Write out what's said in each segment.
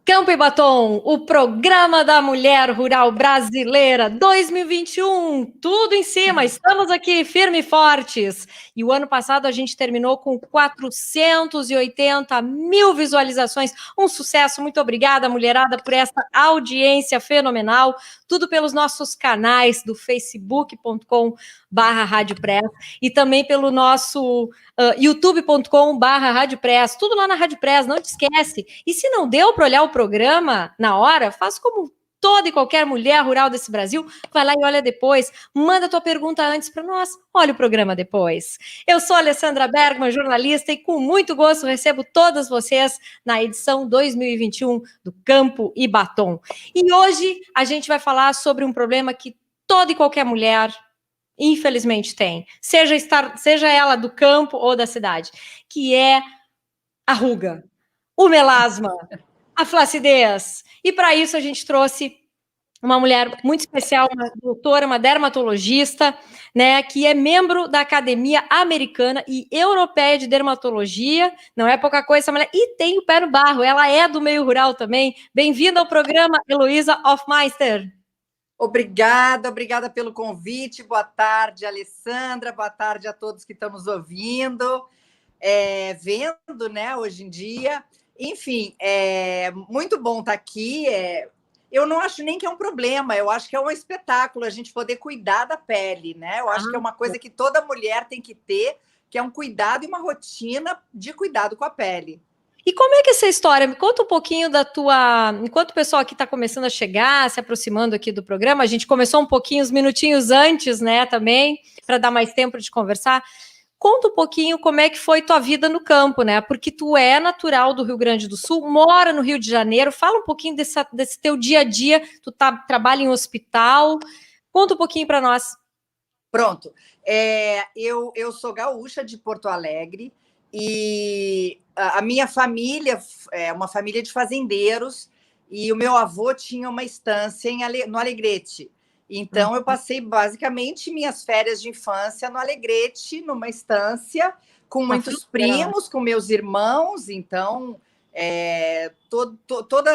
Campo e Batom, o programa da mulher rural brasileira 2021, tudo em cima, estamos aqui firme e fortes. E o ano passado a gente terminou com 480 mil visualizações, um sucesso. Muito obrigada, mulherada, por essa audiência fenomenal. Tudo pelos nossos canais do facebook.com/Rádio Press e também pelo nosso youtube.com/Rádio Press, tudo lá na Rádio Press, não te esquece. E se não deu para olhar o programa na hora, faz como toda e qualquer mulher rural desse Brasil, vai lá e olha depois, manda tua pergunta antes para nós, olha o programa depois. Eu sou a Alessandra Bergman, jornalista, e com muito gosto recebo todas vocês na edição 2021 do Campo e Batom. E hoje a gente vai falar sobre um problema que toda e qualquer mulher, infelizmente, tem, seja ela do campo ou da cidade, que é a ruga, o melasma, a flacidez. E para isso a gente trouxe uma mulher muito especial, uma doutora, uma dermatologista, né, que é membro da Academia Americana e Europeia de Dermatologia. Não é pouca coisa essa mulher, e tem o pé no barro, ela é do meio rural também. Bem-vinda ao programa, Heloísa Hofmeister. Obrigada pelo convite. Boa tarde, Alessandra. Boa tarde a todos que estão nos ouvindo, vendo, né, hoje em dia. Enfim, é muito bom estar aqui. Eu não acho nem que é um problema, eu acho que é um espetáculo a gente poder cuidar da pele, né? Eu acho que é uma coisa que toda mulher tem que ter, que é um cuidado e uma rotina de cuidado com a pele. E como é que é essa história? Me conta um pouquinho da tua... Enquanto o pessoal aqui está começando a chegar, se aproximando aqui do programa, a gente começou um pouquinho, uns minutinhos antes, né, também, para dar mais tempo de conversar. Conta um pouquinho como é que foi tua vida no campo, né? Porque tu é natural do Rio Grande do Sul, mora no Rio de Janeiro. Fala um pouquinho desse teu dia a dia. Tu trabalha em hospital. Conta um pouquinho para nós. Pronto. Eu sou gaúcha de Porto Alegre e a minha família é uma família de fazendeiros e o meu avô tinha uma estância no Alegrete. Então, eu passei basicamente minhas férias de infância no Alegrete, numa estância, com muitos primos, com meus irmãos. Então, todas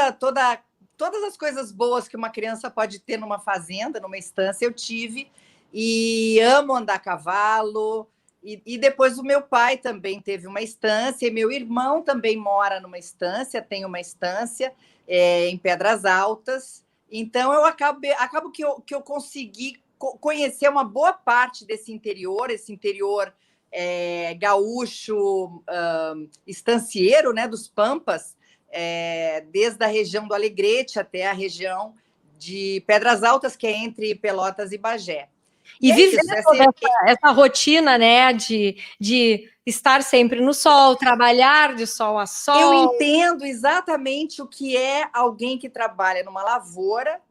as coisas boas que uma criança pode ter numa fazenda, numa estância, eu tive. E amo andar a cavalo. E depois o meu pai também teve uma estância, e meu irmão também mora numa estância, tem uma estância em Pedras Altas. Então, eu acabo que eu consegui conhecer uma boa parte desse interior, esse interior gaúcho, estancieiro, né, dos Pampas, desde a região do Alegrete até a região de Pedras Altas, que é entre Pelotas e Bagé. E viver essa rotina, né, de estar sempre no sol, trabalhar de sol a sol. Eu entendo exatamente o que é alguém que trabalha numa lavoura.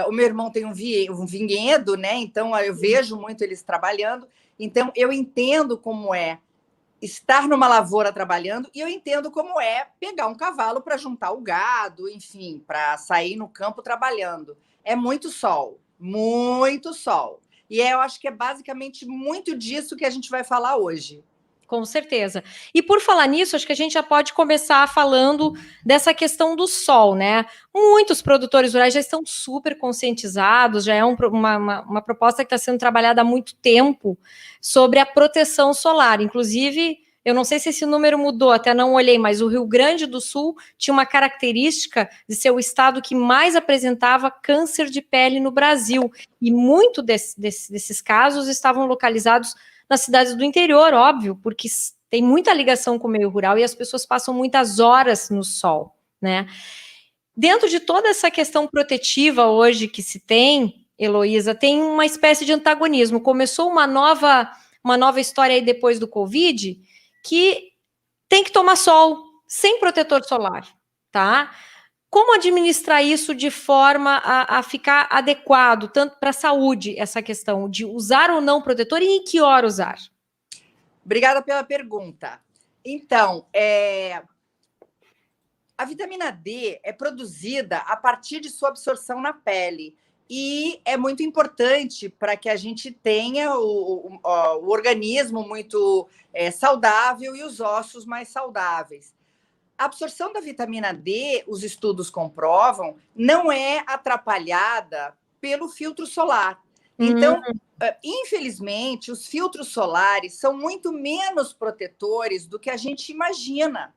O meu irmão tem um vinhedo, né? Então eu vejo muito eles trabalhando. Então eu entendo como é estar numa lavoura trabalhando e eu entendo como é pegar um cavalo para juntar o gado, enfim, para sair no campo trabalhando. É muito sol, muito sol. E eu acho que é basicamente muito disso que a gente vai falar hoje. Com certeza. E por falar nisso, acho que a gente já pode começar falando dessa questão do sol, né? Muitos produtores rurais já estão super conscientizados, já é uma proposta que está sendo trabalhada há muito tempo sobre a proteção solar. Inclusive, eu não sei se esse número mudou, até não olhei, mas o Rio Grande do Sul tinha uma característica de ser o estado que mais apresentava câncer de pele no Brasil. E muito desses casos estavam localizados nas cidades do interior, óbvio, porque tem muita ligação com o meio rural e as pessoas passam muitas horas no sol, né? Dentro de toda essa questão protetiva hoje que se tem, Heloísa, tem uma espécie de antagonismo. Começou uma nova história aí depois do Covid, que tem que tomar sol sem protetor solar, tá? Como administrar isso de forma a ficar adequado, tanto para a saúde, essa questão de usar ou não protetor e em que hora usar? Obrigada pela pergunta. Então, a vitamina D é produzida a partir de sua absorção na pele e é muito importante para que a gente tenha o organismo muito saudável e os ossos mais saudáveis. A absorção da vitamina D, os estudos comprovam, não é atrapalhada pelo filtro solar. Então, infelizmente, os filtros solares são muito menos protetores do que a gente imagina.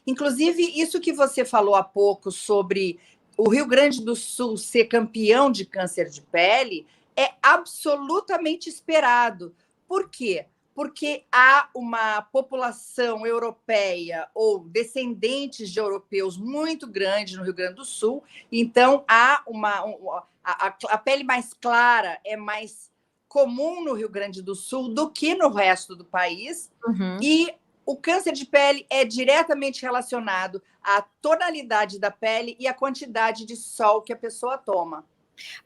Inclusive, isso que você falou há pouco sobre o Rio Grande do Sul ser campeão de câncer de pele é absolutamente esperado. Por quê? Porque há uma população europeia ou descendentes de europeus muito grande no Rio Grande do Sul, então há a pele mais clara é mais comum no Rio Grande do Sul do que no resto do país, e o câncer de pele é diretamente relacionado à tonalidade da pele e à quantidade de sol que a pessoa toma.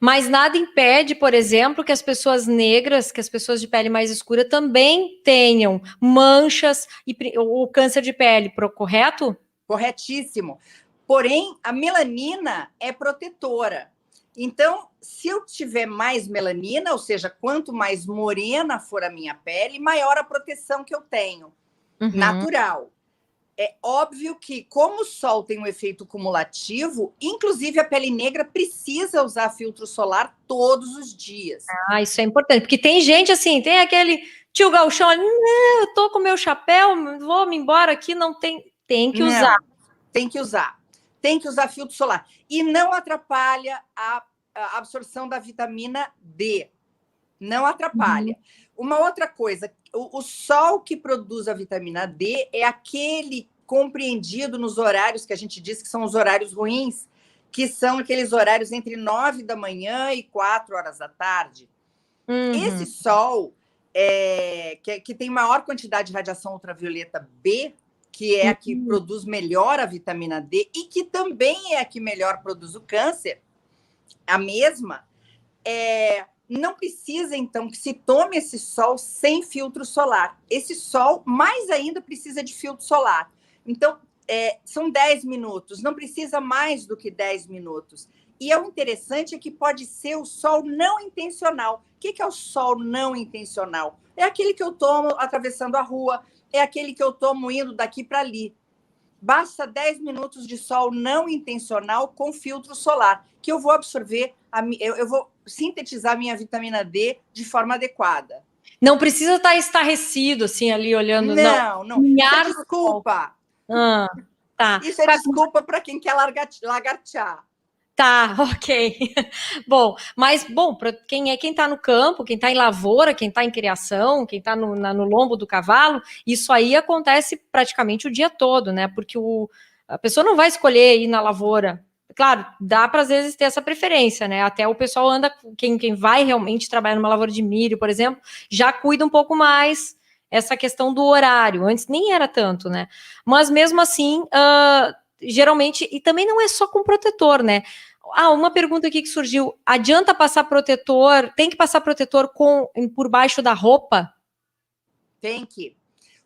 Mas nada impede, por exemplo, que as pessoas negras, que as pessoas de pele mais escura também tenham manchas e o câncer de pele, correto? Corretíssimo. Porém, a melanina é protetora. Então, se eu tiver mais melanina, ou seja, quanto mais morena for a minha pele, maior a proteção que eu tenho. Natural. É óbvio que, como o sol tem um efeito cumulativo, inclusive a pele negra precisa usar filtro solar todos os dias. Ah, isso é importante, porque tem gente assim, tem aquele tio gauchão ali, eu tô com meu chapéu, vou me embora aqui, não tem que usar. Não, tem que usar. Tem que usar filtro solar. E não atrapalha a absorção da vitamina D. Não atrapalha. Uma outra coisa, o sol que produz a vitamina D é aquele compreendido nos horários que a gente diz que são os horários ruins, que são aqueles horários entre 9 da manhã e 4 horas da tarde. Esse sol, que tem maior quantidade de radiação ultravioleta B, que é a que produz melhor a vitamina D e que também é a que melhor produz o câncer, a mesma, não precisa, então, que se tome esse sol sem filtro solar. Esse sol, mais ainda, precisa de filtro solar. Então, são 10 minutos, não precisa mais do que 10 minutos. E o interessante é que pode ser o sol não intencional. O que é o sol não intencional? É aquele que eu tomo atravessando a rua, é aquele que eu tomo indo daqui para ali. Basta 10 minutos de sol não intencional com filtro solar, que eu vou absorver, eu vou sintetizar minha vitamina D de forma adequada. Não precisa estar estarrecido, assim, ali olhando. Não. Isso é desculpa. Tá. Isso é desculpa para quem quer lagartear. Tá, ok. Bom, para quem está no campo, quem está em lavoura, quem está em criação, quem está no lombo do cavalo, isso aí acontece praticamente o dia todo, né? Porque a pessoa não vai escolher ir na lavoura. Claro, dá para às vezes ter essa preferência, né? Até o pessoal anda, quem vai realmente trabalhar numa lavoura de milho, por exemplo, já cuida um pouco mais essa questão do horário. Antes nem era tanto, né? Mas mesmo assim, geralmente, e também não é só com protetor, né? Uma pergunta aqui que surgiu: adianta passar protetor? Tem que passar protetor por baixo da roupa? Tem que.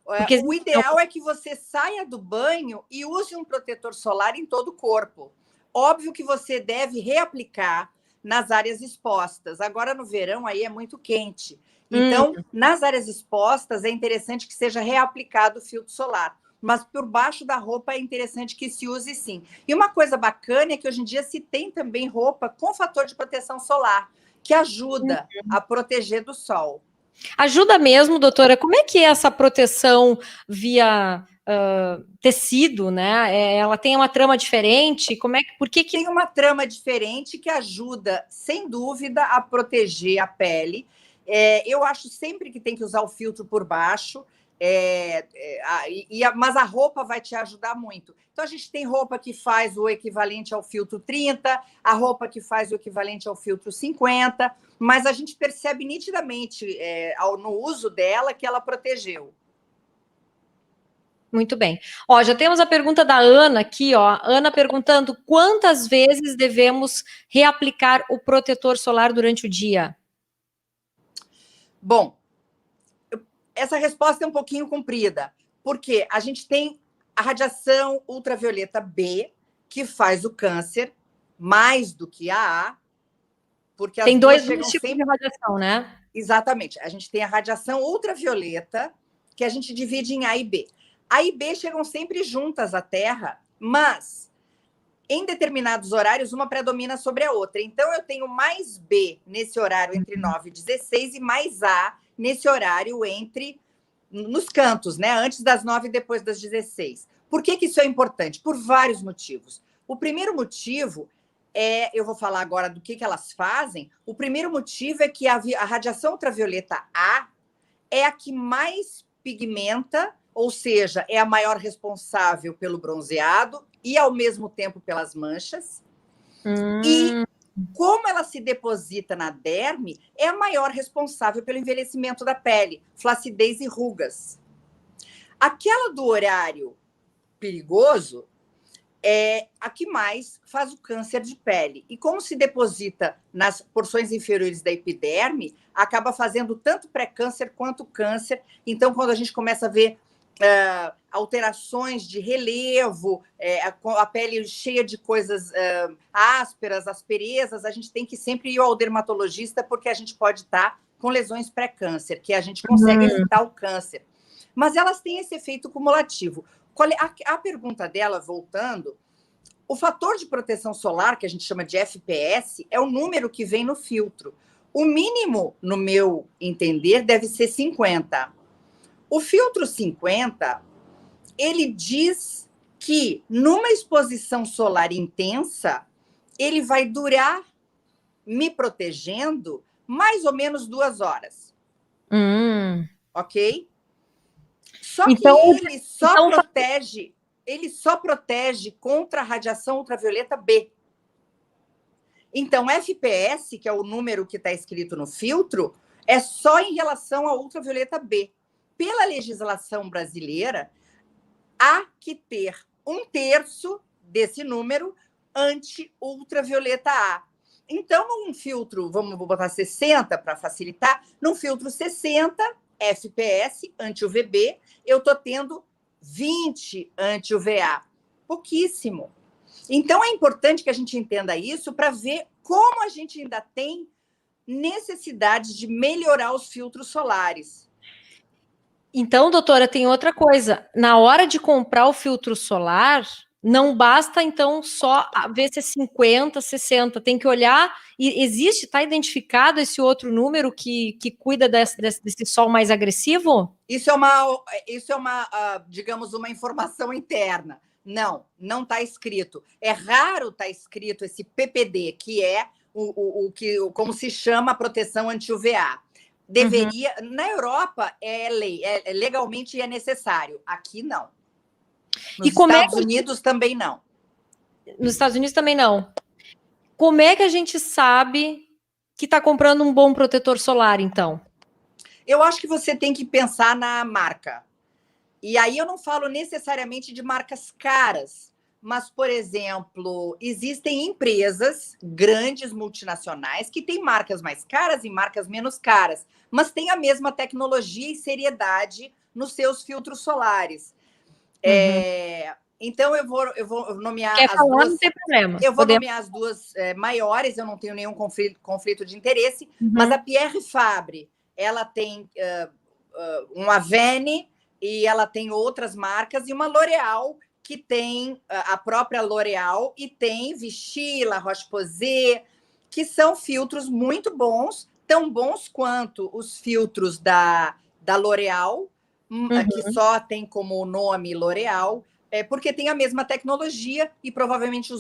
Porque o ideal é que você saia do banho e use um protetor solar em todo o corpo. Óbvio que você deve reaplicar nas áreas expostas. Agora, no verão, aí é muito quente. Então, nas áreas expostas, é interessante que seja reaplicado o filtro solar. Mas por baixo da roupa é interessante que se use sim. E uma coisa bacana é que hoje em dia se tem também roupa com fator de proteção solar, que ajuda a proteger do sol. Ajuda mesmo, doutora. Como é que é essa proteção via tecido, né? Ela tem uma trama diferente? Por que Tem uma trama diferente que ajuda, sem dúvida, a proteger a pele. Eu acho sempre que tem que usar o filtro por baixo. Mas a roupa vai te ajudar muito. Então, a gente tem roupa que faz o equivalente ao filtro 30, a roupa que faz o equivalente ao filtro 50, mas a gente percebe nitidamente no uso dela que ela protegeu. Muito bem. Já temos a pergunta da Ana aqui, Ana perguntando: quantas vezes devemos reaplicar o protetor solar durante o dia? Bom, essa resposta é um pouquinho comprida, porque a gente tem a radiação ultravioleta B, que faz o câncer, mais do que a A, porque tem dois tipos de radiação, né? Exatamente. A gente tem a radiação ultravioleta, que a gente divide em A e B. A e B chegam sempre juntas à Terra, mas em determinados horários, uma predomina sobre a outra. Então, eu tenho mais B nesse horário entre 9 e 16 e mais A nesse horário nos cantos, né? Antes das 9 e depois das 16. Por que isso é importante? Por vários motivos. O primeiro motivo eu vou falar agora do que elas fazem. O primeiro motivo é que a radiação ultravioleta A é a que mais pigmenta, ou seja, é a maior responsável pelo bronzeado e, ao mesmo tempo, pelas manchas. E, como ela se deposita na derme, é a maior responsável pelo envelhecimento da pele, flacidez e rugas. Aquela do horário perigoso é a que mais faz o câncer de pele. E como se deposita nas porções inferiores da epiderme, acaba fazendo tanto pré-câncer quanto câncer. Então, quando a gente começa a ver alterações de relevo, a pele cheia de coisas ásperas, asperezas, a gente tem que sempre ir ao dermatologista, porque a gente pode estar com lesões pré-câncer, que a gente consegue evitar o câncer. Mas elas têm esse efeito cumulativo. A pergunta dela, voltando, o fator de proteção solar, que a gente chama de FPS, é o número que vem no filtro. O mínimo, no meu entender, deve ser 50. O filtro 50, ele diz que numa exposição solar intensa, ele vai durar, me protegendo, mais ou menos 2 horas. Ok? Só então, que ele só protege contra a radiação ultravioleta B. Então, FPS, que é o número que está escrito no filtro, é só em relação à ultravioleta B. Pela legislação brasileira, há que ter 1/3 desse número anti-ultravioleta A. Então, num filtro, vou botar 60 para facilitar, num filtro 60 FPS anti-UVB, eu estou tendo 20 anti-UVA. Pouquíssimo. Então, é importante que a gente entenda isso para ver como a gente ainda tem necessidade de melhorar os filtros solares. Então, doutora, tem outra coisa. Na hora de comprar o filtro solar, não basta, então, só ver se é 50, 60. Tem que olhar. E existe, está identificado esse outro número que cuida desse sol mais agressivo? Isso é uma, digamos, uma informação interna. Não está escrito. É raro estar escrito esse PPD, que é como se chama a proteção anti-UVA. Deveria. Na Europa é lei, legalmente é necessário. Aqui não. Nos Estados Unidos também não. Nos Estados Unidos também não. Como é que a gente sabe que está comprando um bom protetor solar, então? Eu acho que você tem que pensar na marca. E aí eu não falo necessariamente de marcas caras, mas, por exemplo, existem empresas grandes, multinacionais, que têm marcas mais caras e marcas menos caras, mas têm a mesma tecnologia e seriedade nos seus filtros solares. Então, eu vou nomear as duas. Não tem problema. Eu vou nomear as duas maiores, eu não tenho nenhum conflito de interesse, mas a Pierre Fabre, ela tem um Avene e ela tem outras marcas, e uma L'Oréal, que tem a própria L'Oréal, e tem Vichy, La Roche-Posay, que são filtros muito bons, tão bons quanto os filtros da L'Oréal, que só tem como nome L'Oréal, porque tem a mesma tecnologia e provavelmente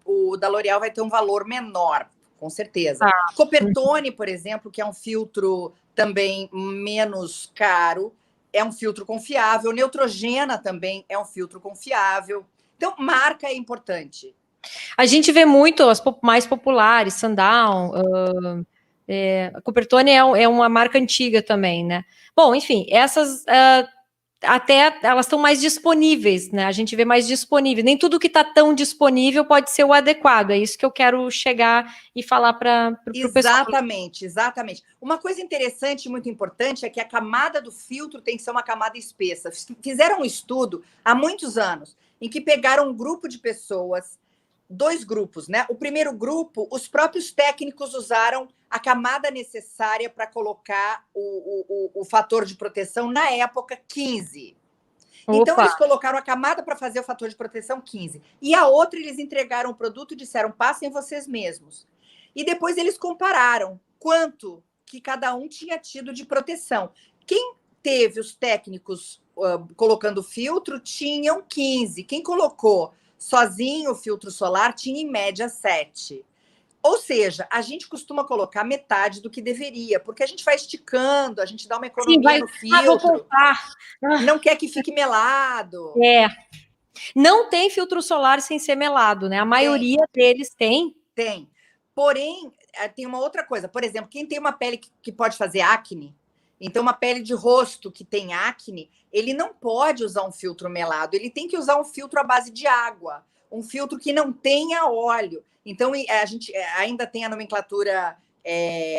o da L'Oréal vai ter um valor menor, com certeza. Coppertone, por exemplo, que é um filtro também menos caro, é um filtro confiável. Neutrogena também é um filtro confiável. Então, marca é importante. A gente vê muito as mais populares, Sundown, a Coppertone é uma marca antiga também, né? Bom, enfim, essas até elas estão mais disponíveis, né? A gente vê mais disponível. Nem tudo que está tão disponível pode ser o adequado. É isso que eu quero chegar e falar para o pessoal. Exatamente. Uma coisa interessante e muito importante é que a camada do filtro tem que ser uma camada espessa. Fizeram um estudo há muitos anos em que pegaram um grupo de pessoas, 2 grupos, né? O primeiro grupo, os próprios técnicos usaram a camada necessária para colocar o fator de proteção na época 15. Então, Opa. eles colocaram a camada para fazer o fator de proteção 15. E a outra, eles entregaram o produto e disseram, passem vocês mesmos. E depois eles compararam quanto que cada um tinha tido de proteção. Quem teve os técnicos colocando filtro, tinham 15. Quem colocou sozinho o filtro solar, tinha em média 7. Ou seja, a gente costuma colocar metade do que deveria, porque a gente vai esticando, a gente dá uma economia no Vou filtro, contar. não quer que fique melado. Não tem filtro solar sem ser melado, né? A maioria deles tem. Tem. Porém, tem uma outra coisa. Por exemplo, quem tem uma pele que pode fazer acne, então uma pele de rosto que tem acne, ele não pode usar um filtro melado, ele tem que usar um filtro à base de água, um filtro que não tenha óleo. Então, a gente ainda tem a nomenclatura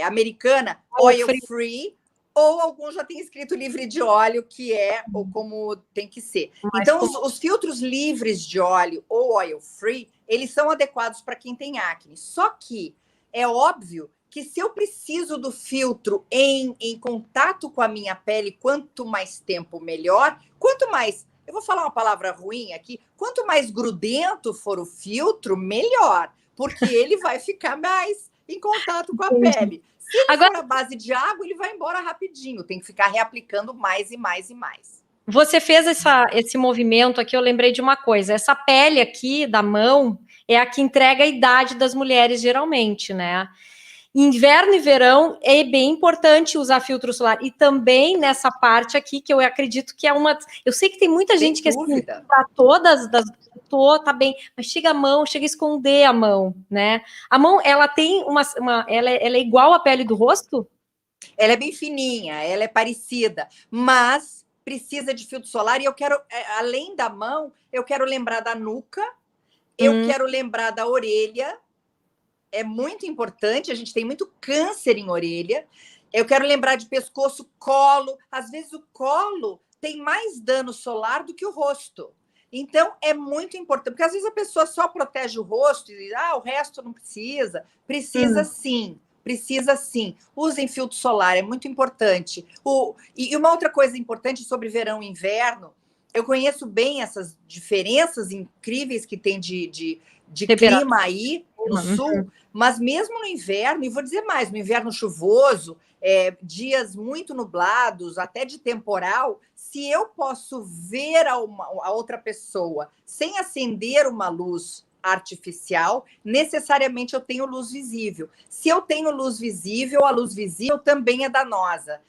americana, oil free, ou alguns já têm escrito livre de óleo, que é ou como tem que ser. Então, os filtros livres de óleo ou oil free, eles são adequados para quem tem acne. Só que é óbvio que se eu preciso do filtro em contato com a minha pele, quanto mais tempo, melhor. Quanto mais, eu vou falar uma palavra ruim aqui, quanto mais grudento for o filtro, melhor, porque ele vai ficar mais em contato com a pele. Se ele for à base de água, ele vai embora rapidinho, tem que ficar reaplicando mais e mais e mais. Você fez esse movimento aqui, eu lembrei de uma coisa, essa pele aqui da mão é a que entrega a idade das mulheres, geralmente, né? Inverno e verão é bem importante usar filtro solar. E também nessa parte aqui, que eu acredito que é uma... Eu sei que tem muita gente que assim, para todas tá bem, mas chega a esconder a mão, né? A mão, ela tem ela é igual à pele do rosto? Ela é bem fininha, ela é parecida, mas precisa de filtro solar. E eu quero, além da mão, eu quero lembrar da nuca, eu quero lembrar da orelha. É muito importante, a gente tem muito câncer em orelha. Eu quero lembrar de pescoço, colo. Às vezes o colo tem mais dano solar do que o rosto. Então, é muito importante, porque às vezes a pessoa só protege o rosto e diz, o resto não precisa. Precisa sim, precisa sim. Usem filtro solar, é muito importante. E uma outra coisa importante sobre verão e inverno, eu conheço bem essas diferenças incríveis que tem de clima aí no sul, mas mesmo no inverno, e vou dizer mais, no inverno chuvoso, dias muito nublados, até de temporal, se eu posso ver a outra pessoa sem acender uma luz artificial, necessariamente eu tenho luz visível. Se eu tenho luz visível, a luz visível também é danosa.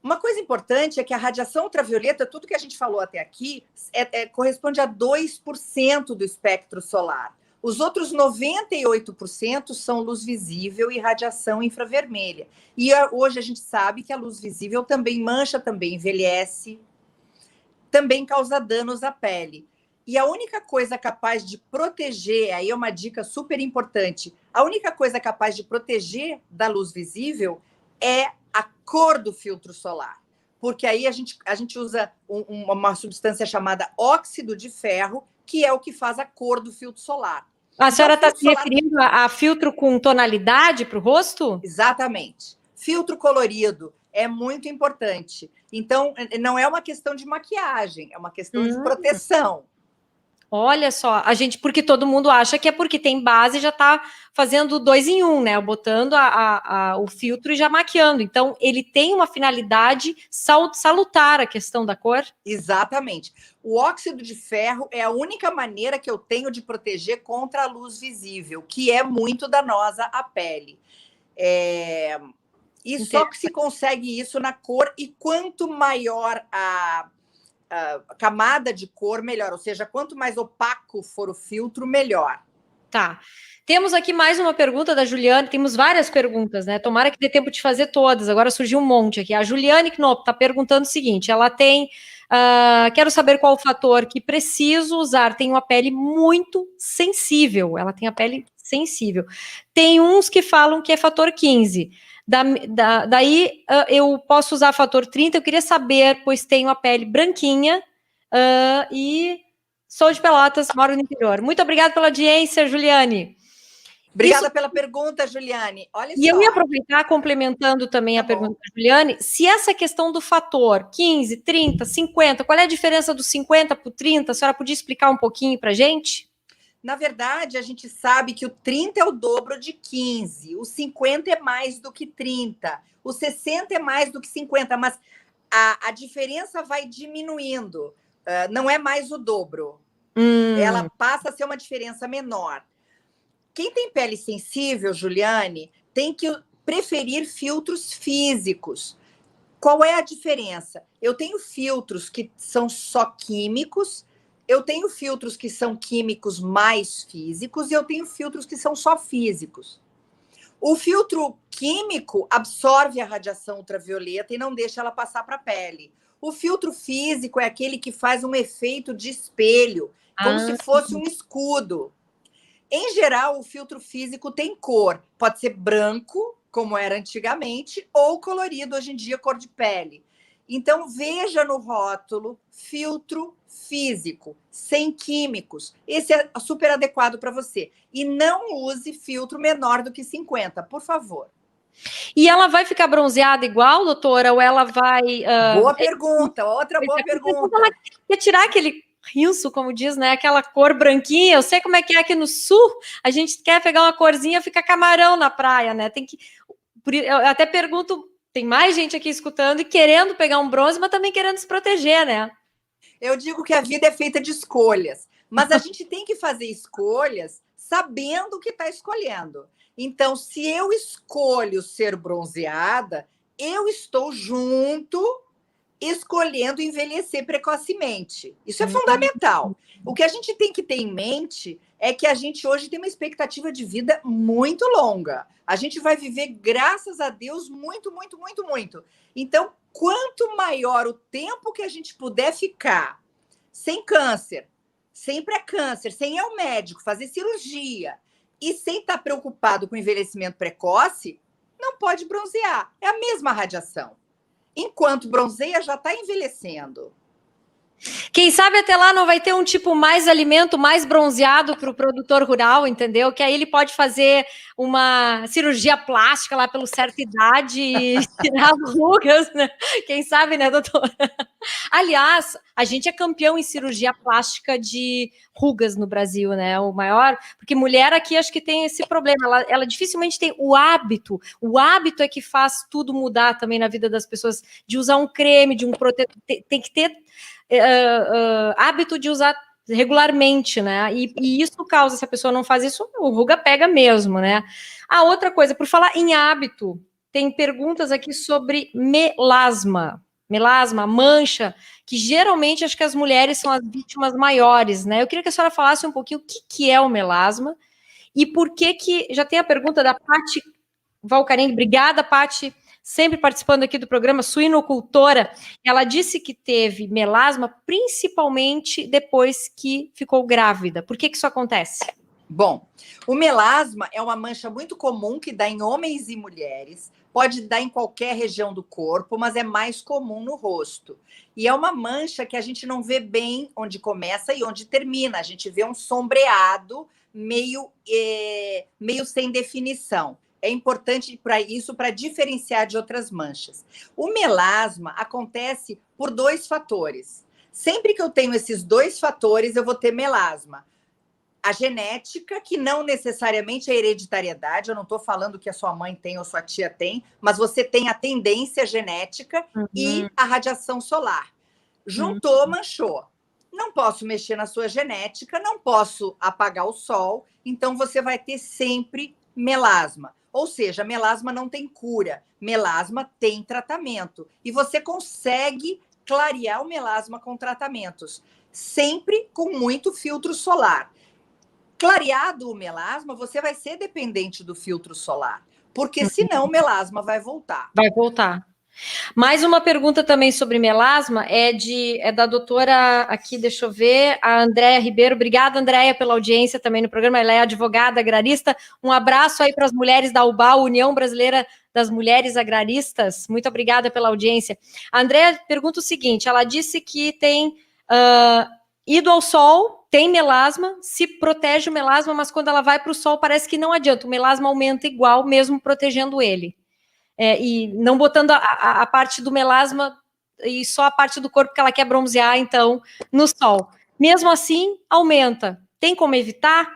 Uma coisa importante é que a radiação ultravioleta, tudo que a gente falou até aqui, corresponde a 2% do espectro solar. Os outros 98% são luz visível e radiação infravermelha. E hoje a gente sabe que a luz visível também mancha, também envelhece, também causa danos à pele. E a única coisa capaz de proteger, aí é uma dica super importante, a única coisa capaz de proteger da luz visível é a cor do filtro solar. Porque aí a gente usa uma substância chamada óxido de ferro, que é o que faz a cor do filtro solar. A senhora está se referindo a filtro com tonalidade para o rosto? Exatamente. Filtro colorido é muito importante. Então, não é uma questão de maquiagem, é uma questão de proteção. Olha só, porque todo mundo acha que é porque tem base e já está fazendo 2 em 1, né? Botando o filtro e já maquiando. Então, ele tem uma finalidade salutar a questão da cor? Exatamente. O óxido de ferro é a única maneira que eu tenho de proteger contra a luz visível, que é muito danosa à pele. E só que se consegue isso na cor, e quanto maior a camada de cor, melhor. Ou seja, quanto mais opaco for o filtro, melhor. Tá. Temos aqui mais uma pergunta da Juliane. Temos várias perguntas, né? Tomara que dê tempo de fazer todas. Agora surgiu um monte aqui. A Juliane Knopp está perguntando o seguinte: ela tem. Quero saber qual o fator que preciso usar. Tem uma pele muito sensível. Ela tem a pele sensível. Tem uns que falam que é fator 15. Daí eu posso usar fator 30. Eu queria saber, pois tenho a pele branquinha e sou de Pelotas, moro no interior. Muito obrigada pela audiência, Juliane. Obrigada pela pergunta, Juliane. Olha e só. eu ia aproveitar, complementando também a pergunta da Juliane, se essa questão do fator 15, 30, 50, qual é a diferença do 50 para o 30? A senhora podia explicar um pouquinho para a gente? Na verdade, a gente sabe que o 30 é o dobro de 15, o 50 é mais do que 30, o 60 é mais do que 50, mas a diferença vai diminuindo, não é mais o dobro. Ela passa a ser uma diferença menor. Quem tem pele sensível, Juliane, tem que preferir filtros físicos. Qual é a diferença? Eu tenho filtros que são só químicos, eu tenho filtros que são químicos mais físicos e eu tenho filtros que são só físicos. O filtro químico absorve a radiação ultravioleta e não deixa ela passar para a pele. O filtro físico é aquele que faz um efeito de espelho, como se fosse um escudo. Em geral, o filtro físico tem cor. Pode ser branco, como era antigamente, ou colorido, hoje em dia, cor de pele. Então, veja no rótulo filtro físico, sem químicos. Esse é super adequado para você. E não use filtro menor do que 50, por favor. E ela vai ficar bronzeada igual, doutora? Ou ela vai... Boa pergunta, outra boa pergunta. Ela quer tirar aquele rinço, como diz, né? Aquela cor branquinha. Eu sei como é que é aqui no sul. A gente quer pegar uma corzinha, fica camarão na praia, né? Tem que... Eu até pergunto, tem mais gente aqui escutando e querendo pegar um bronze, mas também querendo se proteger, né? Eu digo que a vida é feita de escolhas, mas a gente tem que fazer escolhas sabendo o que está escolhendo. Então, se eu escolho ser bronzeada, eu estou junto escolhendo envelhecer precocemente. Isso é fundamental. O que a gente tem que ter em mente é que a gente hoje tem uma expectativa de vida muito longa. A gente vai viver, graças a Deus, muito, muito, muito, muito. Então, quanto maior o tempo que a gente puder ficar sem câncer, sem pré-câncer, sem ir ao médico, fazer cirurgia e sem estar preocupado com envelhecimento precoce, não pode bronzear. É a mesma radiação. Enquanto bronzeia, já está envelhecendo. Quem sabe até lá não vai ter um tipo mais alimento, mais bronzeado para o produtor rural, entendeu? Que aí ele pode fazer uma cirurgia plástica lá pela certa idade e tirar as rugas, né? Quem sabe, né, doutora? Aliás, a gente é campeão em cirurgia plástica de rugas no Brasil, né? O maior, porque mulher aqui acho que tem esse problema, ela dificilmente tem o hábito é que faz tudo mudar também na vida das pessoas, de usar um creme, de um protetor, tem que ter hábito de usar regularmente, né? E isso causa, se a pessoa não faz isso, o ruga pega mesmo, né? A outra coisa, por falar em hábito, tem perguntas aqui sobre melasma, mancha, que geralmente acho que as mulheres são as vítimas maiores, né? Eu queria que a senhora falasse um pouquinho o que é o melasma e por que já tem a pergunta da Paty Valcarengue. Obrigada, Paty, sempre participando aqui do programa, suinocultora. Ela disse que teve melasma principalmente depois que ficou grávida. Por que isso acontece? Bom, o melasma é uma mancha muito comum que dá em homens e mulheres, pode dar em qualquer região do corpo, mas é mais comum no rosto. E é uma mancha que a gente não vê bem onde começa e onde termina. A gente vê um sombreado meio sem definição. É importante para isso, para diferenciar de outras manchas. O melasma acontece por 2 fatores. Sempre que eu tenho esses 2 fatores, eu vou ter melasma. A genética, que não necessariamente é hereditariedade, eu não estou falando que a sua mãe tem ou sua tia tem, mas você tem a tendência genética e a radiação solar. Juntou, manchou. Não posso mexer na sua genética, não posso apagar o sol, então você vai ter sempre melasma. Ou seja, melasma não tem cura, melasma tem tratamento. E você consegue clarear o melasma com tratamentos, sempre com muito filtro solar. Clareado o melasma, você vai ser dependente do filtro solar, porque senão o melasma vai voltar. Vai voltar. Mais uma pergunta também sobre melasma é da doutora aqui, deixa eu ver, a Andréia Ribeiro. Obrigada, Andréia, pela audiência também no programa. Ela é advogada agrarista. Um abraço aí para as mulheres da UBAL, União Brasileira das Mulheres Agraristas. Muito obrigada pela audiência. A Andréia pergunta o seguinte: ela disse que tem ido ao sol tem melasma, se protege o melasma, mas quando ela vai para o sol parece que não adianta, o melasma aumenta igual, mesmo protegendo ele. E não botando a parte do melasma e só a parte do corpo que ela quer bronzear, então, no sol. Mesmo assim, aumenta. Tem como evitar?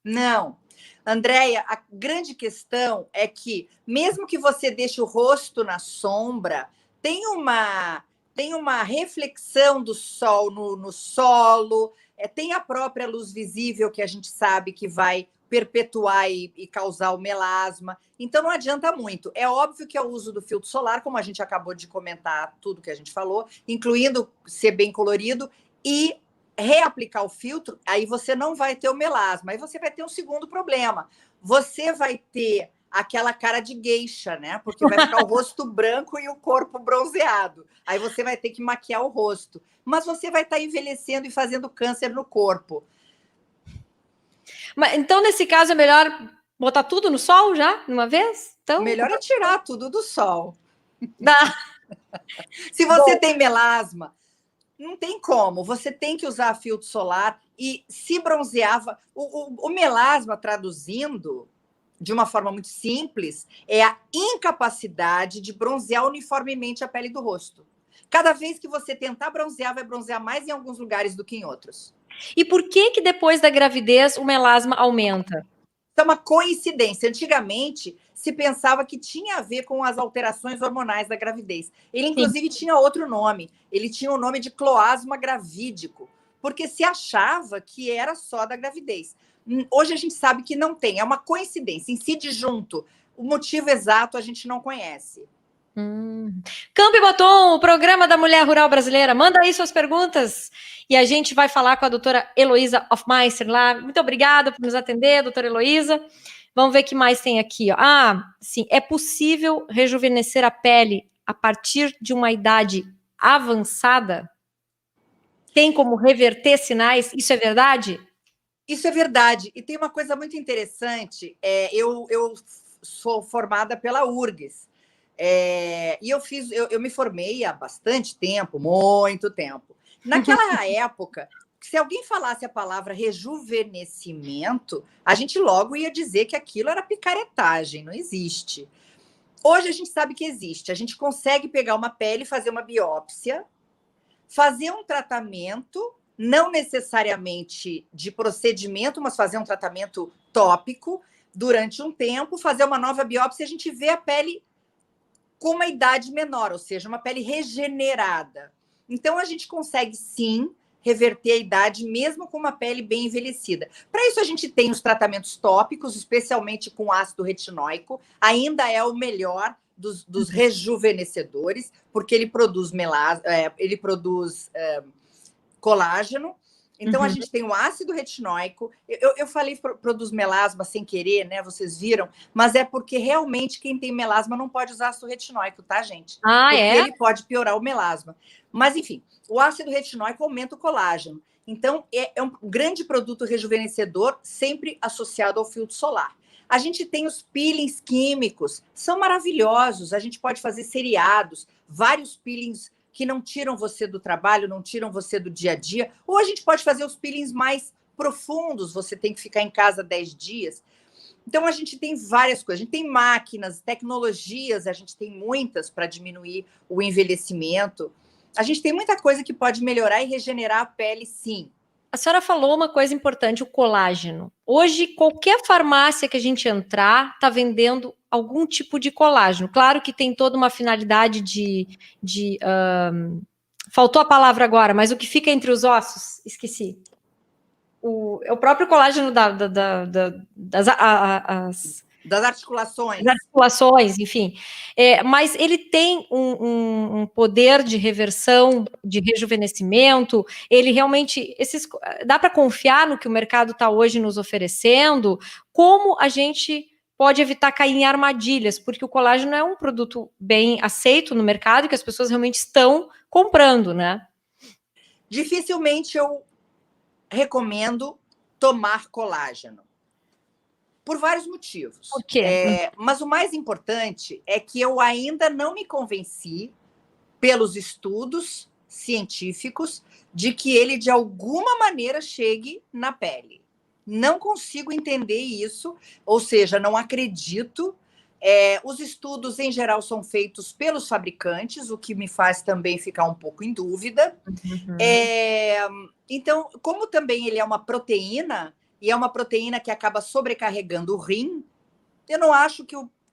Não. Andréia, a grande questão é que, mesmo que você deixe o rosto na sombra, tem uma reflexão do sol no solo, tem a própria luz visível que a gente sabe que vai perpetuar e causar o melasma. Então, não adianta muito. É óbvio que é o uso do filtro solar, como a gente acabou de comentar, tudo que a gente falou, incluindo ser bem colorido, e reaplicar o filtro, aí você não vai ter o melasma. Aí você vai ter um segundo problema. Você vai ter aquela cara de geisha, né? Porque vai ficar o rosto branco e o corpo bronzeado. Aí você vai ter que maquiar o rosto. Mas você vai estar envelhecendo e fazendo câncer no corpo. Mas, então, nesse caso, é melhor botar tudo no sol já, de uma vez? Então, melhor é tirar tudo do sol. Dá. Se você tem melasma, não tem como. Você tem que usar filtro solar e se bronzeava. O melasma, traduzindo de uma forma muito simples, é a incapacidade de bronzear uniformemente a pele do rosto. Cada vez que você tentar bronzear, vai bronzear mais em alguns lugares do que em outros. E por que depois da gravidez o melasma aumenta? Então, uma coincidência. Antigamente, se pensava que tinha a ver com as alterações hormonais da gravidez. Ele, inclusive, tinha outro nome. Ele tinha o nome de cloasma gravídico, porque se achava que era só da gravidez. Hoje a gente sabe que não tem, é uma coincidência. Incide junto. O motivo exato a gente não conhece. Campo e Batom, o programa da mulher rural brasileira. Manda aí suas perguntas e a gente vai falar com a doutora Heloísa Hofmeister lá. Muito obrigada por nos atender, doutora Heloísa. Vamos ver o que mais tem aqui. Ó. Sim, é possível rejuvenescer a pele a partir de uma idade avançada? Tem como reverter sinais? Isso é verdade? Isso é verdade. E tem uma coisa muito interessante. Eu sou formada pela URGS. E eu me formei há bastante tempo, muito tempo. Naquela época, se alguém falasse a palavra rejuvenescimento, a gente logo ia dizer que aquilo era picaretagem, não existe. Hoje a gente sabe que existe. A gente consegue pegar uma pele, fazer uma biópsia, fazer um tratamento, não necessariamente de procedimento, mas fazer um tratamento tópico durante um tempo, fazer uma nova biópsia e a gente vê a pele com uma idade menor, ou seja, uma pele regenerada. Então, a gente consegue, sim, reverter a idade, mesmo com uma pele bem envelhecida. Para isso, a gente tem os tratamentos tópicos, especialmente com ácido retinóico, ainda é o melhor dos rejuvenescedores, porque ele produz colágeno. Então, a gente tem o ácido retinóico. Eu falei produz melasma sem querer, né? Vocês viram, mas é porque realmente quem tem melasma não pode usar ácido retinóico, tá, gente? Porque ele pode piorar o melasma. Mas, enfim, o ácido retinóico aumenta o colágeno. Então, é um grande produto rejuvenescedor, sempre associado ao filtro solar. A gente tem os peelings químicos, são maravilhosos. A gente pode fazer seriados, vários peelings que não tiram você do trabalho, não tiram você do dia a dia. Ou a gente pode fazer os peelings mais profundos, você tem que ficar em casa 10 dias. Então, a gente tem várias coisas. A gente tem máquinas, tecnologias, a gente tem muitas para diminuir o envelhecimento. A gente tem muita coisa que pode melhorar e regenerar a pele, sim. A senhora falou uma coisa importante, o colágeno. Hoje, qualquer farmácia que a gente entrar está vendendo algum tipo de colágeno. Claro que tem toda uma finalidade faltou a palavra agora, mas o que fica entre os ossos, esqueci. É o próprio colágeno das articulações. Das articulações, enfim. Mas ele tem um poder de reversão, de rejuvenescimento. Ele realmente. Dá para confiar no que o mercado está hoje nos oferecendo? Como a gente pode evitar cair em armadilhas? Porque o colágeno é um produto bem aceito no mercado e que as pessoas realmente estão comprando, né? Dificilmente eu recomendo tomar colágeno. Por vários motivos. Por quê? Mas o mais importante é que eu ainda não me convenci, pelos estudos científicos de que ele, de alguma maneira, chegue na pele. Não consigo entender isso, ou seja, não acredito. Os estudos, em geral, são feitos pelos fabricantes, o que me faz também ficar um pouco em dúvida. Então, como também ele é uma proteína, e é uma proteína que acaba sobrecarregando o rim, eu não acho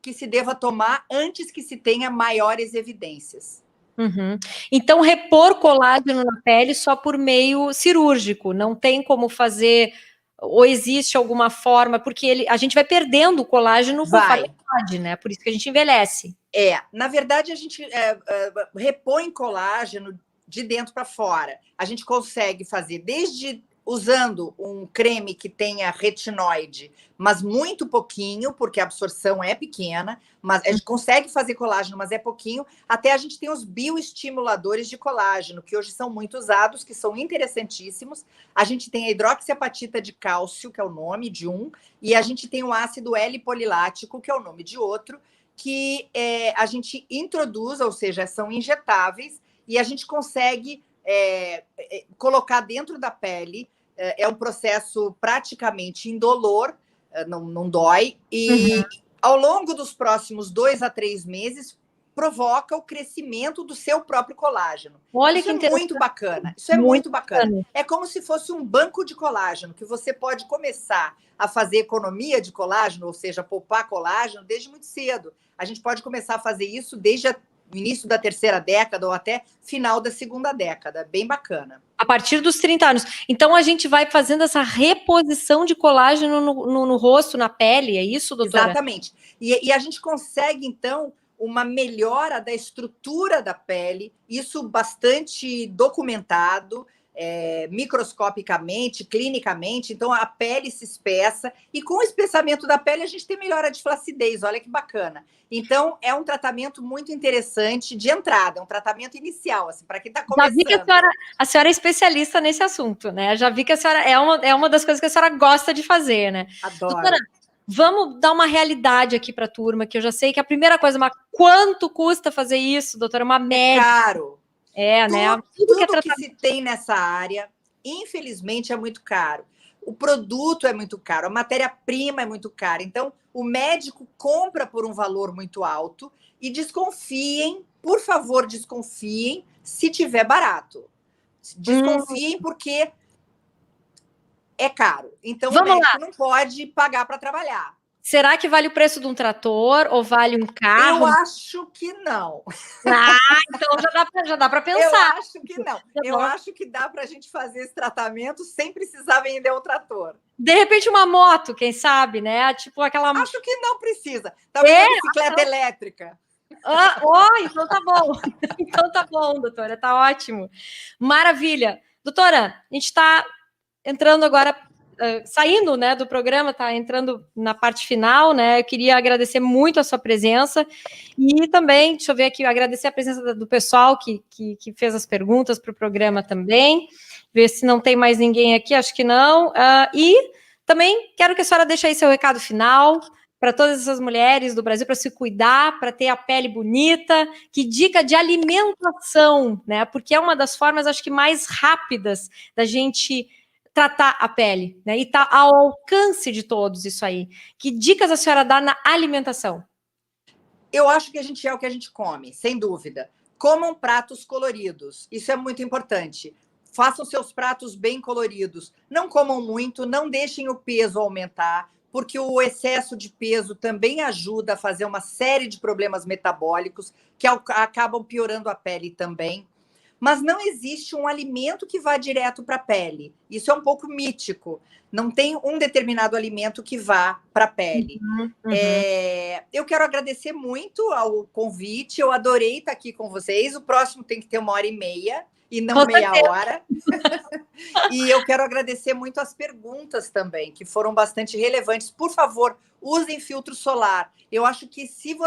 que se deva tomar antes que se tenha maiores evidências. Então, repor colágeno na pele só por meio cirúrgico, não tem como fazer, ou existe alguma forma, porque a gente vai perdendo o colágeno conforme a idade, né? Por isso que a gente envelhece. Na verdade, a gente repõe colágeno de dentro para fora. A gente consegue fazer desde usando um creme que tenha retinoide, mas muito pouquinho, porque a absorção é pequena, mas a gente consegue fazer colágeno, mas é pouquinho, até a gente tem os bioestimuladores de colágeno, que hoje são muito usados, que são interessantíssimos. A gente tem a hidroxiapatita de cálcio, que é o nome de um, e a gente tem o ácido L-polilático, que é o nome de outro, que a gente introduz, ou seja, são injetáveis, e a gente consegue colocar dentro da pele. É um processo praticamente indolor, não dói, e ao longo dos próximos 2 a 3 meses provoca o crescimento do seu próprio colágeno. Olha isso que é muito bacana. Isso é muito bacana. É como se fosse um banco de colágeno, que você pode começar a fazer economia de colágeno, ou seja, poupar colágeno desde muito cedo. A gente pode começar a fazer isso desde o início da 3ª década ou até final da 2ª década. Bem bacana. A partir dos 30 anos. Então, a gente vai fazendo essa reposição de colágeno no rosto, na pele, é isso, doutora? Exatamente. E a gente consegue, então, uma melhora da estrutura da pele, isso bastante documentado, microscopicamente, clinicamente. Então, a pele se espessa, e com o espessamento da pele, a gente tem melhora de flacidez. Olha que bacana. Então, é um tratamento muito interessante de entrada, é um tratamento inicial, assim, para quem está começando. Já vi que a senhora é especialista nesse assunto, né? Já vi que a senhora é uma das coisas que a senhora gosta de fazer, né? Adoro. Doutora, vamos dar uma realidade aqui para a turma, que eu já sei que a primeira coisa, mas quanto custa fazer isso, doutora? Uma média. Caro. Né? Tudo que se tem nessa área, infelizmente, é muito caro. O produto é muito caro, a matéria-prima é muito cara. Então, o médico compra por um valor muito alto e desconfiem, por favor, desconfiem se tiver barato. Desconfiem porque é caro. Então, o médico não pode pagar para trabalhar. Será que vale o preço de um trator ou vale um carro? Eu acho que não. Então já dá para pensar. Eu acho que não. Eu acho que dá para a gente fazer esse tratamento sem precisar vender o trator. De repente, uma moto, quem sabe, né? Tipo aquela. Acho que não precisa. Talvez uma bicicleta elétrica. Então tá bom. Então tá bom, doutora. Tá ótimo. Maravilha. Doutora, a gente está entrando agora. Saindo, né, do programa, tá entrando na parte final, né? Eu queria agradecer muito a sua presença e também, deixa eu ver aqui, agradecer a presença do pessoal que fez as perguntas para o programa também, ver se não tem mais ninguém aqui, acho que não. E também quero que a senhora deixe aí seu recado final para todas essas mulheres do Brasil, para se cuidar, para ter a pele bonita, que dica de alimentação, né? Porque é uma das formas, acho que, mais rápidas da gente tratar a pele, né? E está ao alcance de todos isso aí. Que dicas a senhora dá na alimentação? Eu acho que a gente é o que a gente come, sem dúvida. Comam pratos coloridos, isso é muito importante. Façam seus pratos bem coloridos. Não comam muito, não deixem o peso aumentar, porque o excesso de peso também ajuda a fazer uma série de problemas metabólicos que acabam piorando a pele também. Mas não existe um alimento que vá direto para a pele. Isso é um pouco mítico. Não tem um determinado alimento que vá para a pele. Eu quero agradecer muito ao convite. Eu adorei estar aqui com vocês. O próximo tem que ter 1h30 e não meia hora. E eu quero agradecer muito as perguntas também, que foram bastante relevantes. Por favor, usem filtro solar. Eu acho que se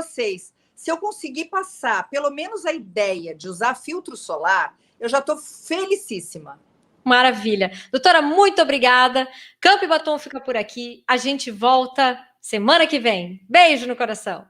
eu conseguir passar pelo menos a ideia de usar filtro solar, eu já estou felicíssima. Maravilha. Doutora, muito obrigada. Campo e Batom fica por aqui. A gente volta semana que vem. Beijo no coração.